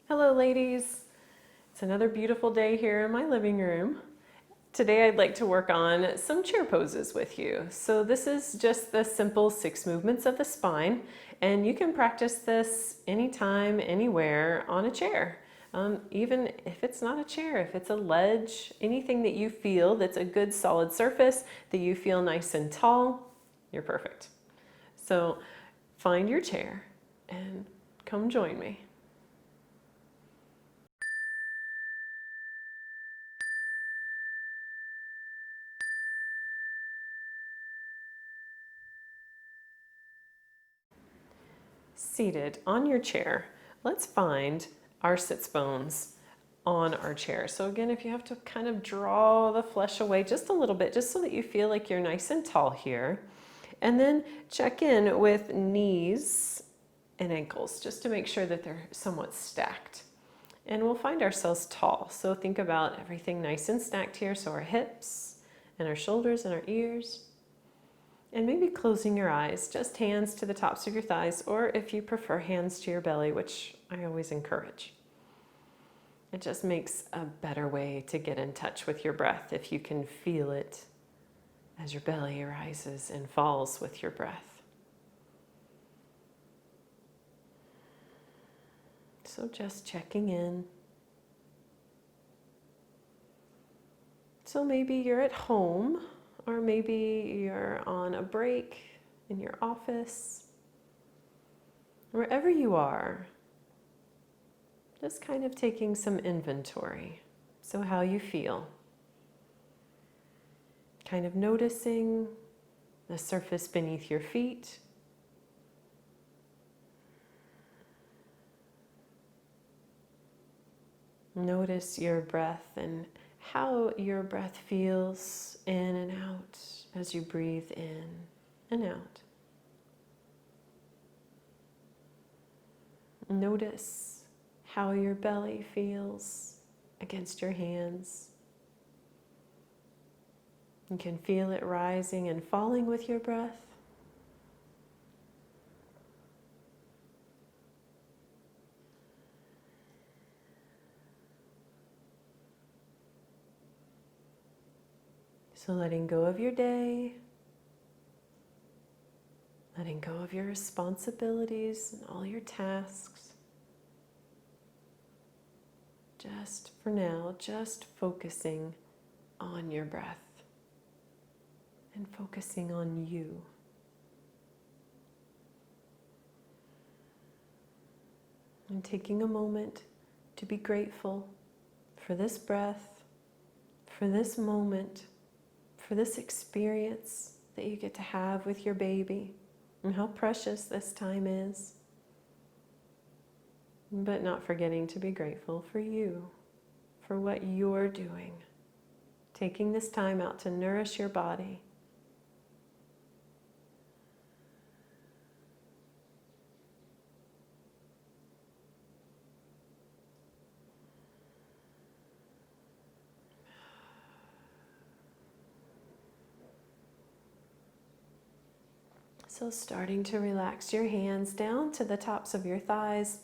Hello ladies, it's another beautiful day here in my living room. Today I'd like to work on some chair poses with you. So this is just the simple 6 movements of the spine, and you can practice this anytime, anywhere on a chair. Even if it's not a chair, if it's a ledge, anything that you feel that's a good solid surface, that you feel nice and tall, you're perfect. So find your chair and come join me. Seated on your chair, let's find our sits bones on our chair. So again, if you have to kind of draw the flesh away just a little bit, just so that you feel like you're nice and tall here. And then check in with knees and ankles, just to make sure that they're somewhat stacked. And we'll find ourselves tall. So think about everything nice and stacked here. So our hips and our shoulders and our ears. And maybe closing your eyes, just hands to the tops of your thighs, or if you prefer, hands to your belly, which I always encourage. It just makes a better way to get in touch with your breath if you can feel it as your belly rises and falls with your breath. So just checking in. So maybe you're at home, or maybe you're on a break in your office. Wherever you are, just kind of taking some inventory. So how you feel. Kind of noticing the surface beneath your feet. Notice your breath and how your breath feels in and out as you breathe in and out. Notice how your belly feels against your hands. You can feel it rising and falling with your breath. So letting go of your day, letting go of your responsibilities and all your tasks. Just for now, just focusing on your breath and focusing on you. And taking a moment to be grateful for this breath, for this moment, for this experience that you get to have with your baby, and how precious this time is. But not forgetting to be grateful for you, for what you're doing. Taking this time out to nourish your body. So starting to relax your hands down to the tops of your thighs.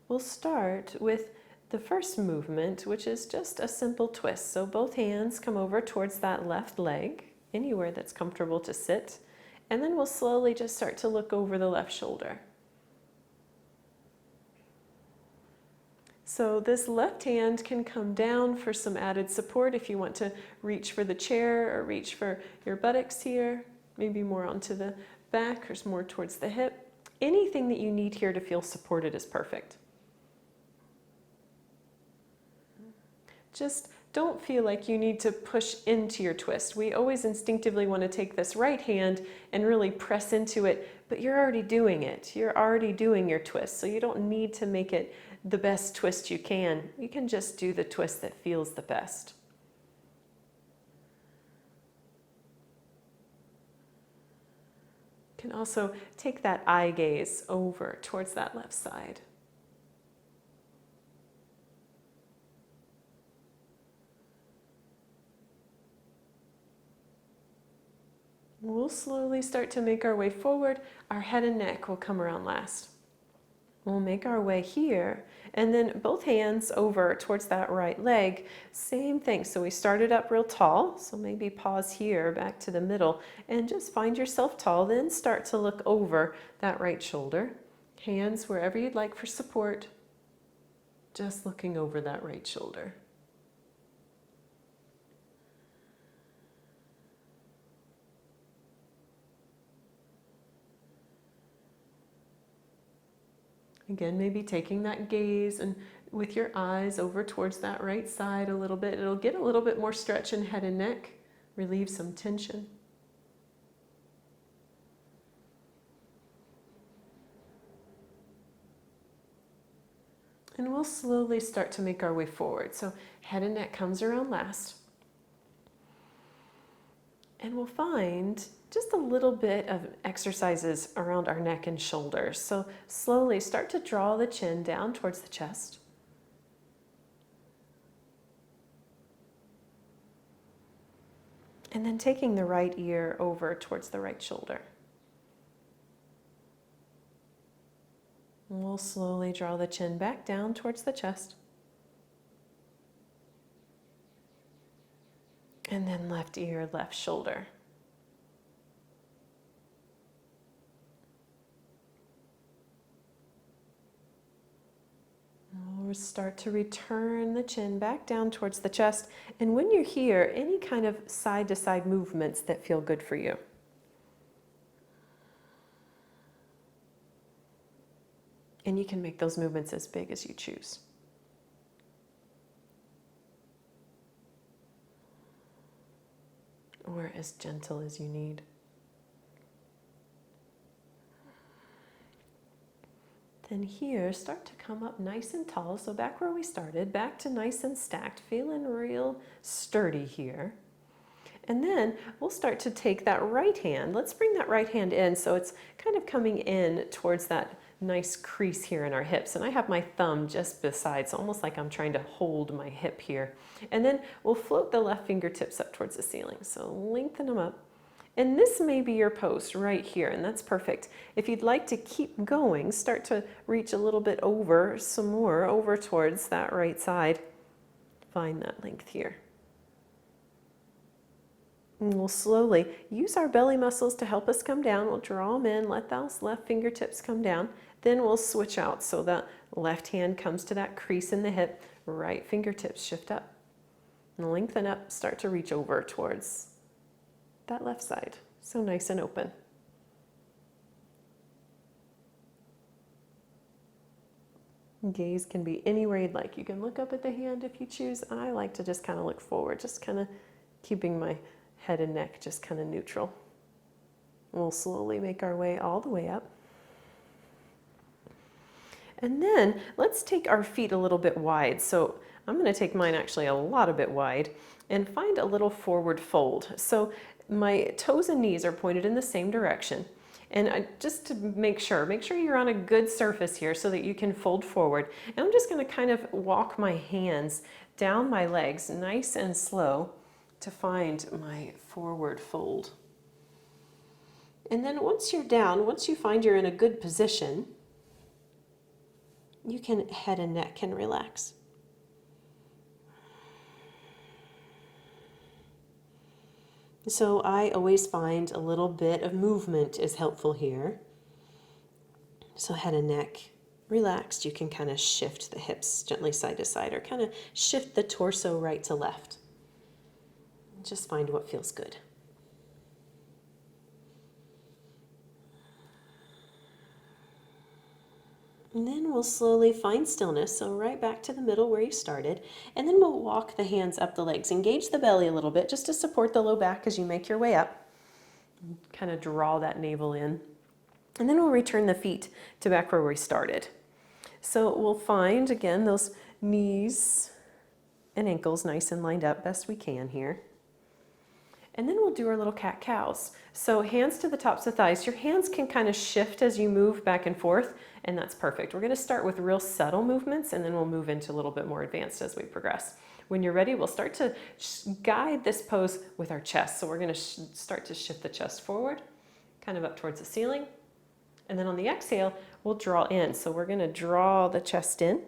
We'll start with the first movement, which is just a simple twist. So both hands come over towards that left leg, anywhere that's comfortable to sit. And then we'll slowly just start to look over the left shoulder. So this left hand can come down for some added support if you want to reach for the chair or reach for your buttocks here, maybe more onto the back or more towards the hip. Anything that you need here to feel supported is perfect. Just don't feel like you need to push into your twist. We always instinctively want to take this right hand and really press into it, but you're already doing it. You're already doing your twist, so you don't need to make it the best twist you can. You can just do the twist that feels the best. You can also take that eye gaze over towards that left side. We'll slowly start to make our way forward. Our head and neck will come around last. We'll make our way here, and then both hands over towards that right leg. Same thing. So we started up real tall, so maybe pause here, back to the middle, and just find yourself tall. Then start to look over that right shoulder. Hands wherever you'd like for support, just looking over that right shoulder. Again, maybe taking that gaze and with your eyes over towards that right side a little bit. It'll get a little bit more stretch in head and neck, relieve some tension. And we'll slowly start to make our way forward. So head and neck comes around last. And we'll find just a little bit of exercises around our neck and shoulders. So slowly start to draw the chin down towards the chest. And then taking the right ear over towards the right shoulder. And we'll slowly draw the chin back down towards the chest. And then left ear, left shoulder. We'll start to return the chin back down towards the chest. And when you're here, any kind of side-to-side movements that feel good for you. And you can make those movements as big as you choose. Or as gentle as you need. Then here, start to come up nice and tall. So back where we started, back to nice and stacked, feeling real sturdy here. And then we'll start to take that right hand. Let's bring that right hand in so it's kind of coming in towards that nice crease here in our hips. And I have my thumb just beside, so almost like I'm trying to hold my hip here. And then we'll float the left fingertips up towards the ceiling. So lengthen them up. And this may be your pose right here, and that's perfect. If you'd like to keep going, start to reach a little bit over, some more, over towards that right side. Find that length here. And we'll slowly use our belly muscles to help us come down. We'll draw them in, let those left fingertips come down. Then we'll switch out so that left hand comes to that crease in the hip, right fingertips shift up. And lengthen up, start to reach over towards that left side. So nice and open. Gaze can be anywhere you'd like. You can look up at the hand if you choose. I like to just kind of look forward, just kind of keeping my head and neck just kind of neutral. We'll slowly make our way all the way up. And then let's take our feet a little bit wide. So I'm going to take mine actually a lot a bit wide and find a little forward fold. So my toes and knees are pointed in the same direction. And just to make sure you're on a good surface here so that you can fold forward. And I'm just going to kind of walk my hands down my legs nice and slow to find my forward fold. And then once you're down, once you find you're in a good position, you can head and neck can relax. So I always find a little bit of movement is helpful here. So head and neck relaxed. You can kind of shift the hips gently side to side or kind of shift the torso right to left. Just find what feels good. And then we'll slowly find stillness, so right back to the middle where you started. And then we'll walk the hands up the legs. Engage the belly a little bit just to support the low back as you make your way up. Kind of draw that navel in. And then we'll return the feet to back where we started. So we'll find, again, those knees and ankles nice and lined up best we can here. And then we'll do our little cat-cows. So hands to the tops of thighs. Your hands can kind of shift as you move back and forth, and that's perfect. We're going to start with real subtle movements, and then we'll move into a little bit more advanced as we progress. When you're ready, we'll start to guide this pose with our chest. So we're going to start to shift the chest forward, kind of up towards the ceiling. And then on the exhale, we'll draw in. So we're going to draw the chest in,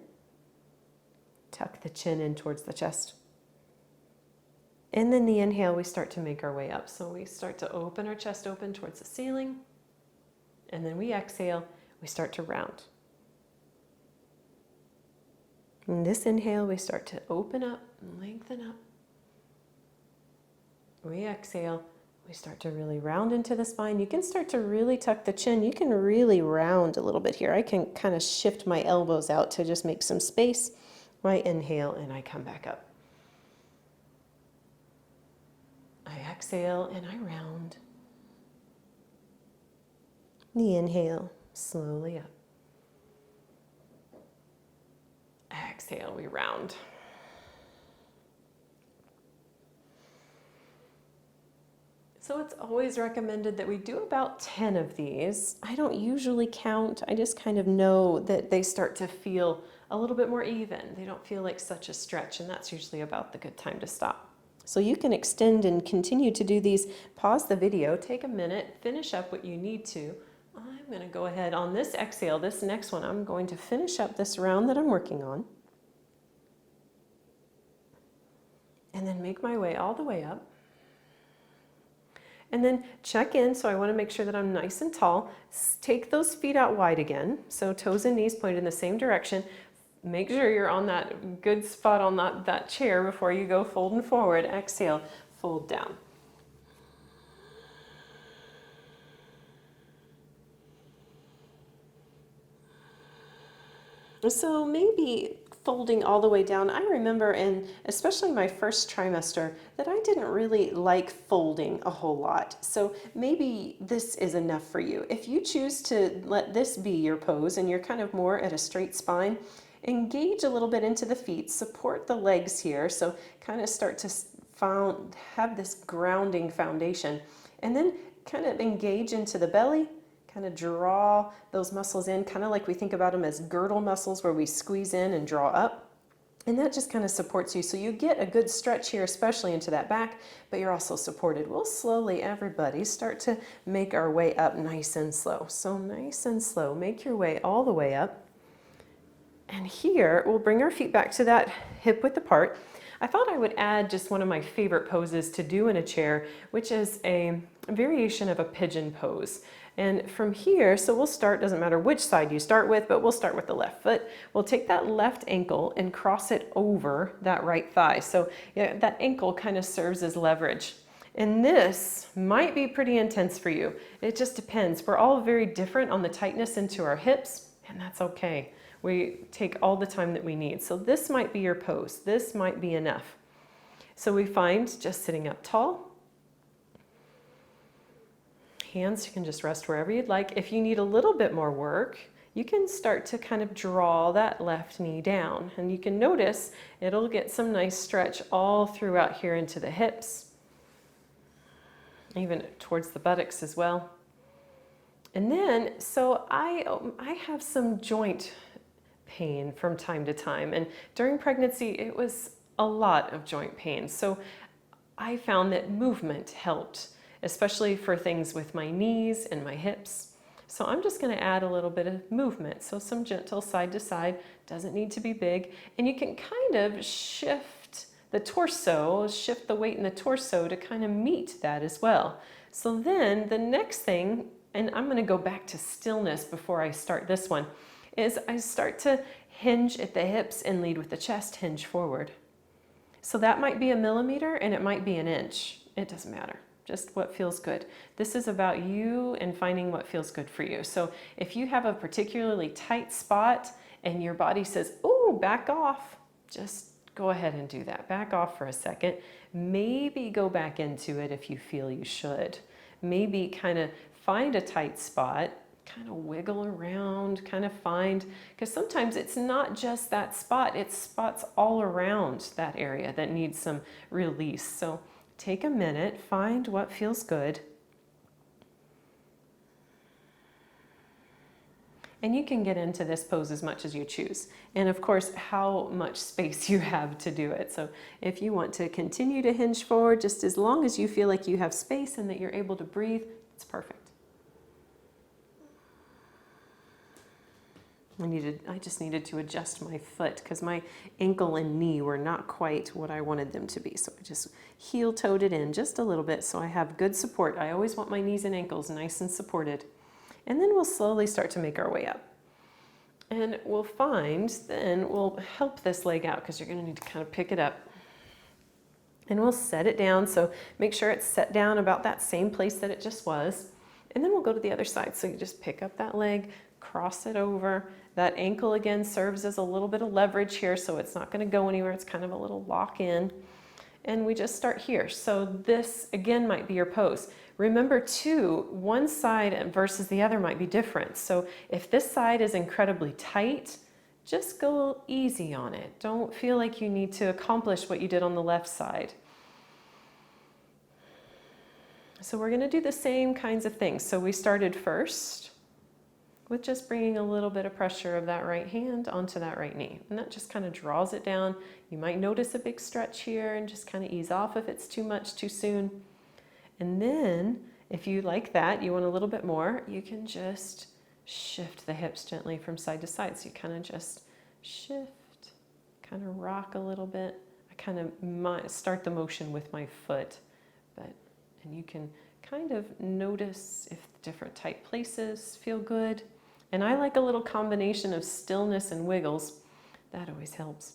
tuck the chin in towards the chest. And then the inhale, we start to make our way up. So we start to open our chest open towards the ceiling. And then we exhale, we start to round. In this inhale, we start to open up and lengthen up. We exhale, we start to really round into the spine. You can start to really tuck the chin. You can really round a little bit here. I can kind of shift my elbows out to just make some space. I inhale and I come back up. I exhale and I round. The inhale, slowly up. Exhale, we round. So it's always recommended that we do about 10 of these. I don't usually count. I just kind of know that they start to feel a little bit more even. They don't feel like such a stretch, and that's usually about the good time to stop. So you can extend and continue to do these. Pause the video, take a minute, finish up what you need to. I'm going to go ahead on this exhale, this next one, I'm going to finish up this round that I'm working on. And then make my way all the way up. And then check in, so I want to make sure that I'm nice and tall. Take those feet out wide again, so toes and knees pointed in the same direction. Make sure you're on that good spot on that chair before you go folding forward. Exhale, fold down. So maybe folding all the way down, I remember in especially my first trimester that I didn't really like folding a whole lot. So maybe this is enough for you. If you choose to let this be your pose and you're kind of more at a straight spine, engage a little bit into the feet, support the legs here. So kind of start to have this grounding foundation, and then kind of engage into the belly. Kind of draw those muscles in, kind of like we think about them as girdle muscles where we squeeze in and draw up. And that just kind of supports you. So you get a good stretch here, especially into that back, but you're also supported. We'll slowly, everybody, start to make our way up nice and slow. So nice and slow, make your way all the way up. And here, we'll bring our feet back to that hip width apart. I thought I would add just one of my favorite poses to do in a chair, which is a variation of a pigeon pose. And from here, so we'll start, doesn't matter which side you start with, but we'll start with the left foot. We'll take that left ankle and cross it over that right thigh. So yeah, that ankle kind of serves as leverage. And this might be pretty intense for you. It just depends. We're all very different on the tightness into our hips, and that's okay. We take all the time that we need. So this might be your pose. This might be enough. So we find just sitting up tall. Hands, you can just rest wherever you'd like. If you need a little bit more work, you can start to kind of draw that left knee down. And you can notice it'll get some nice stretch all throughout here into the hips, even towards the buttocks as well. And then, so I have some joint pain from time to time. And during pregnancy, it was a lot of joint pain. So I found that movement helped, especially for things with my knees and my hips. So I'm just going to add a little bit of movement. So some gentle side to side, doesn't need to be big. And you can kind of shift the torso, shift the weight in the torso to kind of meet that as well. So then the next thing, and I'm going to go back to stillness before I start this one, is I start to hinge at the hips and lead with the chest, hinge forward. So that might be 1 millimeter and it might be 1 inch. It doesn't matter. Just what feels good. This is about you and finding what feels good for you. So if you have a particularly tight spot and your body says, oh, back off, just go ahead and do that. Back off for a second. Maybe go back into it if you feel you should. Maybe kind of find a tight spot, kind of wiggle around, kind of find, because sometimes it's not just that spot, it's spots all around that area that need some release. So take a minute, find what feels good. And you can get into this pose as much as you choose. And of course, how much space you have to do it. So if you want to continue to hinge forward, just as long as you feel like you have space and that you're able to breathe, it's perfect. I just needed to adjust my foot because my ankle and knee were not quite what I wanted them to be. So I just heel-toed it in just a little bit so I have good support. I always want my knees and ankles nice and supported. And then we'll slowly start to make our way up. And we'll help this leg out because you're going to need to kind of pick it up. And we'll set it down. So make sure it's set down about that same place that it just was. And then we'll go to the other side. So you just pick up that leg, cross it over. That ankle again serves as a little bit of leverage here, so it's not going to go anywhere. It's kind of a little lock in. And we just start here. So this again might be your pose. Remember too, one side versus the other might be different. So if this side is incredibly tight, just go easy on it. Don't feel like you need to accomplish what you did on the left side. So we're going to do the same kinds of things. So we started first with just bringing a little bit of pressure of that right hand onto that right knee. And that just kind of draws it down. You might notice a big stretch here and just kind of ease off if it's too much too soon. And then if you like that, you want a little bit more, you can just shift the hips gently from side to side. So you kind of just shift, kind of rock a little bit. I kind of start the motion with my foot, and you can kind of notice if different tight places feel good. And I like a little combination of stillness and wiggles. That always helps.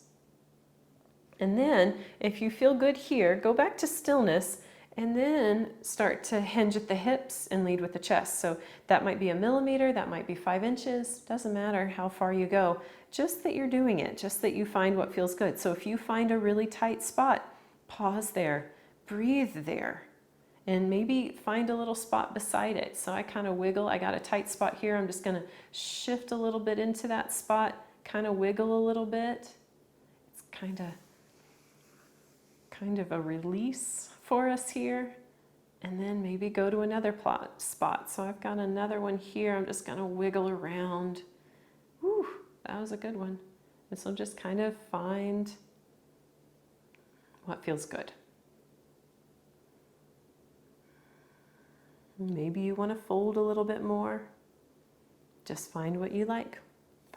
And then if you feel good here, go back to stillness and then start to hinge at the hips and lead with the chest. So that might be 1 millimeter, that might be 5 inches, doesn't matter how far you go, just that you're doing it, just that you find what feels good. So if you find a really tight spot, pause there, breathe there. And maybe find a little spot beside it. So I kind of wiggle. I got a tight spot here. I'm just going to shift a little bit into that spot, kind of wiggle a little bit. It's kind of a release for us here. And then maybe go to another spot. So I've got another one here. I'm just going to wiggle around. Whew, that was a good one. And so just kind of find what feels good. Maybe you want to fold a little bit more. Just find what you like.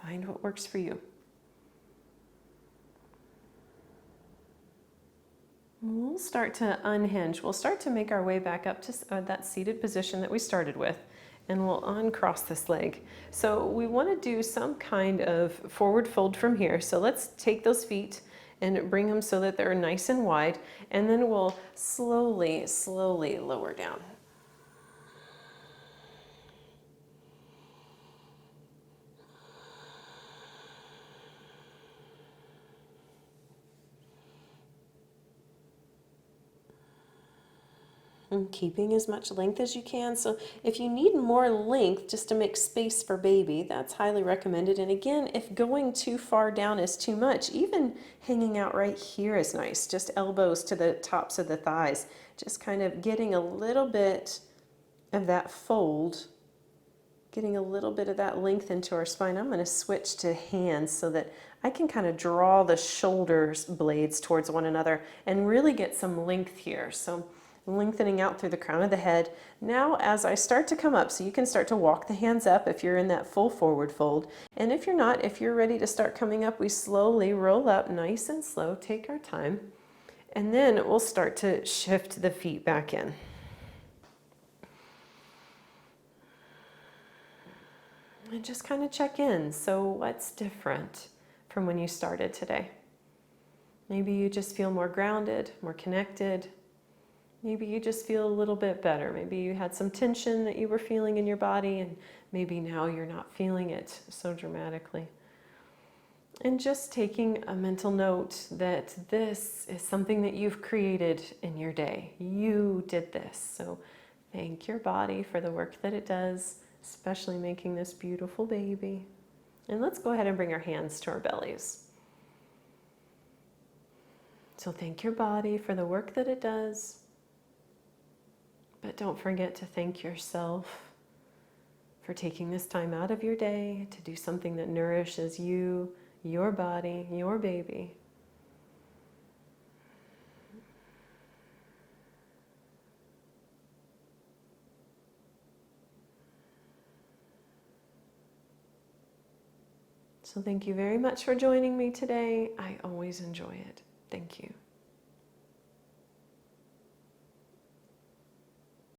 Find what works for you. We'll start to unhinge. We'll start to make our way back up to that seated position that we started with, and we'll uncross this leg. So we want to do some kind of forward fold from here. So let's take those feet and bring them so that they're nice and wide, and then we'll slowly, slowly lower down. And keeping as much length as you can. So if you need more length just to make space for baby, that's highly recommended. And again, if going too far down is too much, even hanging out right here is nice. Just elbows to the tops of the thighs. Just kind of getting a little bit of that fold, getting a little bit of that length into our spine. I'm going to switch to hands so that I can kind of draw the shoulders blades towards one another and really get some length here. So lengthening out through the crown of the head. Now as I start to come up, so you can start to walk the hands up if you're in that full forward fold. And if you're not, if you're ready to start coming up, we slowly roll up nice and slow, take our time. And then we'll start to shift the feet back in. And just kind of check in. So what's different from when you started today? Maybe you just feel more grounded, more connected. Maybe you just feel a little bit better. Maybe you had some tension that you were feeling in your body, and maybe now you're not feeling it so dramatically. And just taking a mental note that this is something that you've created in your day. You did this. So thank your body for the work that it does, especially making this beautiful baby. And let's go ahead and bring our hands to our bellies. So thank your body for the work that it does. But don't forget to thank yourself for taking this time out of your day to do something that nourishes you, your body, your baby. So thank you very much for joining me today. I always enjoy it. Thank you.